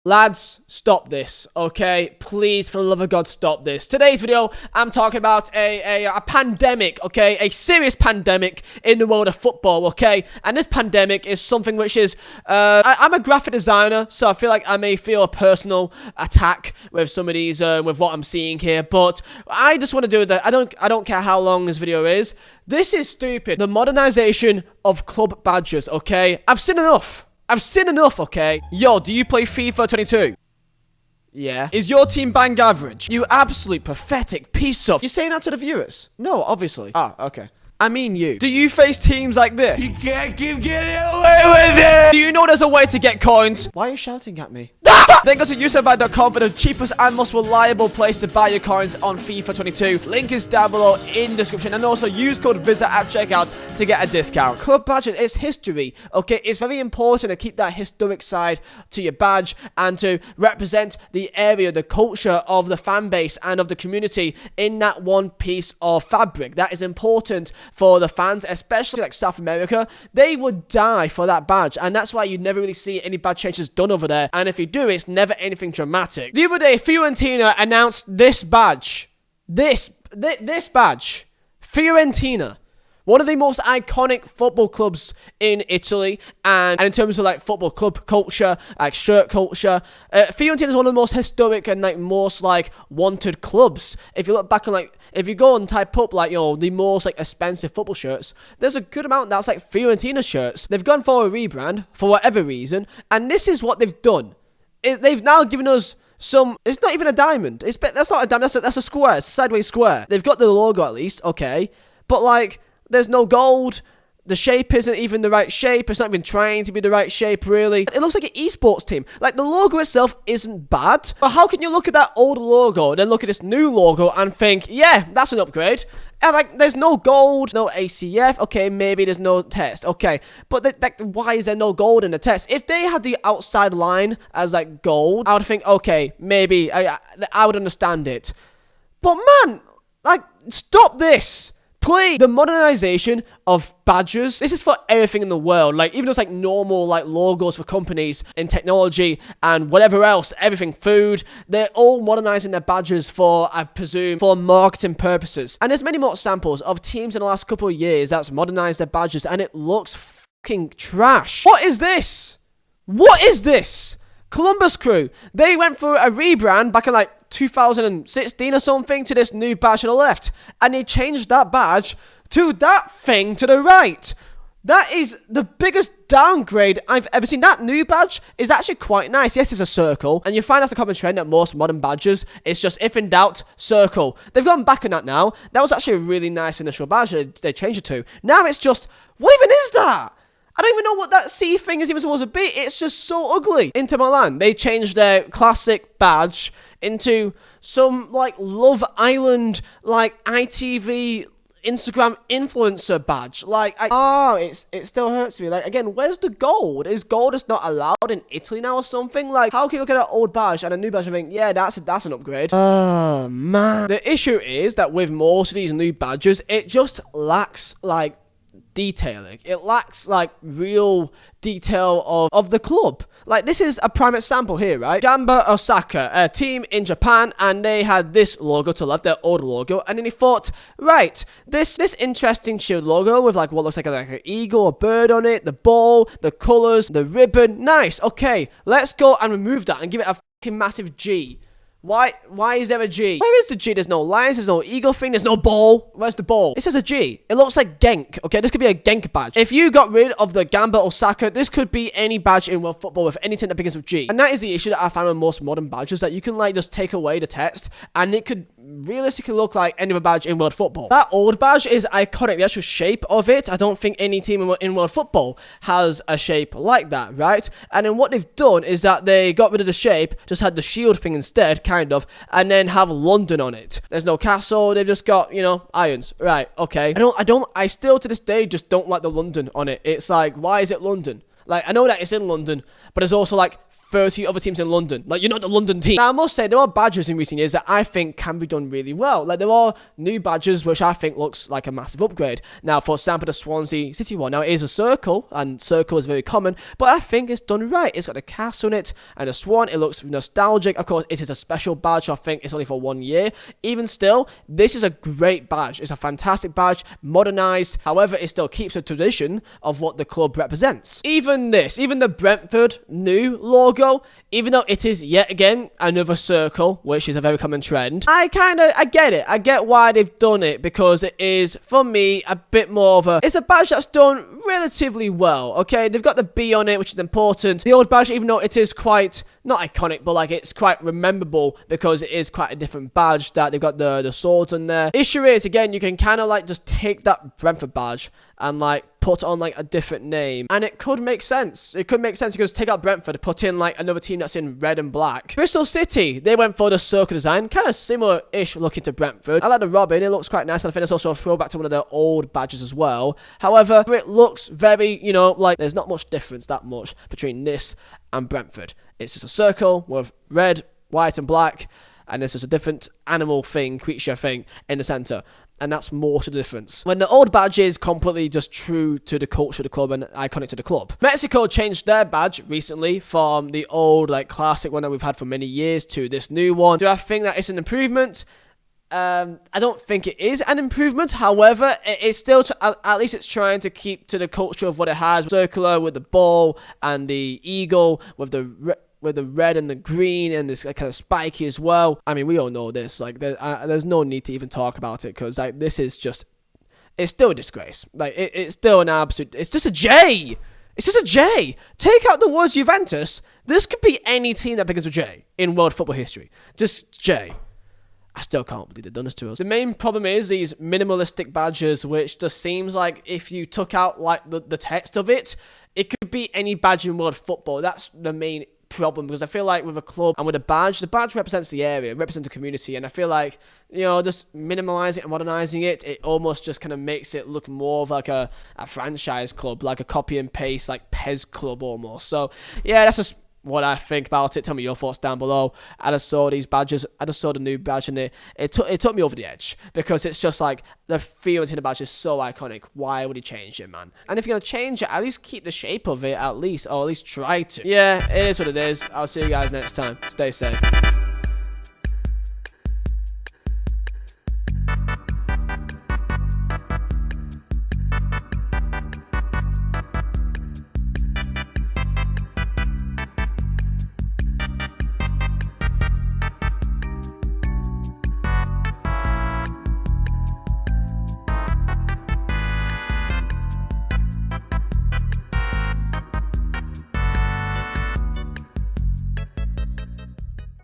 Lads, stop this, okay? Please, for the love of God, stop this. Today's video, I'm talking about a pandemic, okay? A serious pandemic in the world of football, okay? And this pandemic is something which is, I'm a graphic designer, so I feel like I may feel a personal attack with some of these, with what I'm seeing here, but I just want to do that. I don't care how long this video is. This is stupid. The modernization of club badges, okay? I've seen enough. Okay? Yo, do you play FIFA 22? Yeah. Is your team bang average? You absolute pathetic piece of... You're saying that to the viewers? No, obviously. Ah, okay. I mean you. Do you face teams like this? You can't keep getting away with it! Do you know there's a way to get coins? Why are you shouting at me? Then go to userbuy.com for the cheapest and most reliable place to buy your coins on FIFA 22. Link is down below in the description. And also use code Vizeh at checkout to get a discount. Club badges is history, okay? It's very important to keep that historic side to your badge and to represent the area, the culture of the fan base and of the community in that one piece of fabric. That is important for the fans, especially like South America. They would die for that badge, and that's why you never really see any badge changes done over there. And if you do, it's never anything dramatic. The other day, Fiorentina announced this badge. This badge. Fiorentina. One of the most iconic football clubs in Italy, and in terms of like football club culture, like shirt culture, Fiorentina is one of the most historic and like most like wanted clubs. If you look back on like, if you go and type up like, you know, the most like expensive football shirts, there's a good amount that's like Fiorentina shirts. They've gone for a rebrand for whatever reason, and this is what they've done. They've now given us some, it's not even a diamond. That's not a diamond, that's a square, it's a sideways square. They've got the logo at least, okay, but like, there's no gold. The shape isn't even the right shape. It's not even trying to be the right shape, really. It looks like an esports team. Like, the logo itself isn't bad. But how can you look at that old logo, then look at this new logo and think, yeah, that's an upgrade? And, like, there's no gold, no ACF. Okay, maybe there's no text. Okay, but why is there no gold in the text? If they had the outside line as, like, gold, I would think, okay, maybe I would understand it. But, man, like, stop this. Please, the modernization of badges, this is for everything in the world, like even those like normal like logos for companies in technology and whatever else, everything, food, they're all modernizing their badges for, I presume, for marketing purposes. And there's many more examples of teams in the last couple of years that's modernized their badges and it looks fucking trash. What is this? What is this? Columbus Crew, they went for a rebrand back in like 2016 or something to this new badge to the left, and they changed that badge to that thing to the right. That is the biggest downgrade I've ever seen. That new badge is actually quite nice. Yes, it's a circle, and you find that's a common trend at most modern badges. It's just, if in doubt, circle. They've gone back on that now. That was actually a really nice initial badge they changed it to. Now it's just, what even is that? I don't even know what that C thing is even supposed to be. It's just so ugly. Inter Milan, they changed their classic badge into some, like, Love Island, like, ITV Instagram influencer badge. Like, it still hurts me. Like, again, where's the gold? Is gold just not allowed in Italy now or something? Like, how can you look at an old badge and a new badge and think, yeah, that's an upgrade? Oh, man. The issue is that with most of these new badges, it just lacks, like, detailing. It lacks like real detail of the club. Like, this is a prime example here, right? Gamba Osaka, a team in Japan, and they had this logo to the left, their old logo, and then he thought, right, this interesting shield logo with like what looks like an eagle, a bird on it, the ball, the colors, the ribbon, nice, okay, let's go and remove that and give it a fucking massive G. Why is there a G? Where is the G? There's no lines, there's no eagle thing, there's no ball. Where's the ball? It says a G. It looks like Genk, okay? This could be a Genk badge. If you got rid of the Gamba Osaka, this could be any badge in world football with anything that begins with G. And that is the issue that I find with most modern badges, that you can like just take away the text and it could realistically look like any other badge in world football. That old badge is iconic. The actual shape of it, I don't think any team in world football has a shape like that, right? And then what they've done is that they got rid of the shape, just had the shield thing instead, kind of, and then have London on it. There's no castle, they've just got, you know, irons. Right, okay. I still to this day just don't like the London on it. It's like, why is it London? Like, I know that it's in London, but it's also like 30 other teams in London. Like, you're not the London team. Now, I must say, there are badges in recent years that I think can be done really well. Like, there are new badges which I think looks like a massive upgrade. Now, for example, the Swansea City one. Now, it is a circle, and circle is very common, but I think it's done right. It's got the castle in it, and the swan. It looks nostalgic. Of course, it is a special badge. I think it's only for 1 year. Even still, this is a great badge. It's a fantastic badge, modernized. However, it still keeps a tradition of what the club represents. Even this, even the Brentford new logo, even though it is yet again another circle, which is a very common trend, I get it. I get why they've done it, because it is, for me, a bit more of a, it's a badge that's done relatively well, okay? They've got the B on it, which is important. The old badge, even though it is quite, not iconic, but like it's quite rememberable because it is quite a different badge, that they've got the swords on there. Issue is, again, you can kind of like just take that Brentford badge and like put on like a different name, and it could make sense. It could make sense because take out Brentford, put in like another team that's in red and black. Bristol City, they went for the circle design, kind of similar-ish looking to Brentford. I like the robin, it looks quite nice, and I think it's also a throwback to one of their old badges as well. However, it looks very, you know, like there's not much difference that much between this and Brentford. It's just a circle with red, white and black, and there's just a different animal thing, creature thing in the centre. And that's more to the difference. When the old badge is completely just true to the culture of the club and iconic to the club. Mexico changed their badge recently from the old, like, classic one that we've had for many years to this new one. Do I think that it's an improvement? I don't think it is an improvement. However, it's still, at least it's trying to keep to the culture of what it has. Circular with the ball and the eagle with the red and the green and this kind of spiky as well. I mean, we all know this. Like, there's no need to even talk about it, because like this is just, it's still a disgrace. Like, it's still an absolute, it's just a J. It's just a J. Take out the words Juventus. This could be any team that begins with J in world football history. Just J. I still can't believe they've done this to us. The main problem is these minimalistic badges, which just seems like if you took out like the text of it, it could be any badge in world football. That's the main problem, because I feel like with a club and with a badge, the badge represents the area, represents the community, and I feel like, you know, just minimalizing it and modernizing it, it almost just kind of makes it look more of like a franchise club, like a copy and paste, like Pez club almost. So yeah, that's just what I think about it. Tell me your thoughts down below. I just saw these badges, I just saw the new badge, and it took me over the edge, because it's just like the Fiorentina badge is so iconic. Why would he change it, man? And if you're gonna change it, at least keep the shape of it, at least, or at least try to. Yeah, it is what it is. I'll see you guys next time. Stay safe.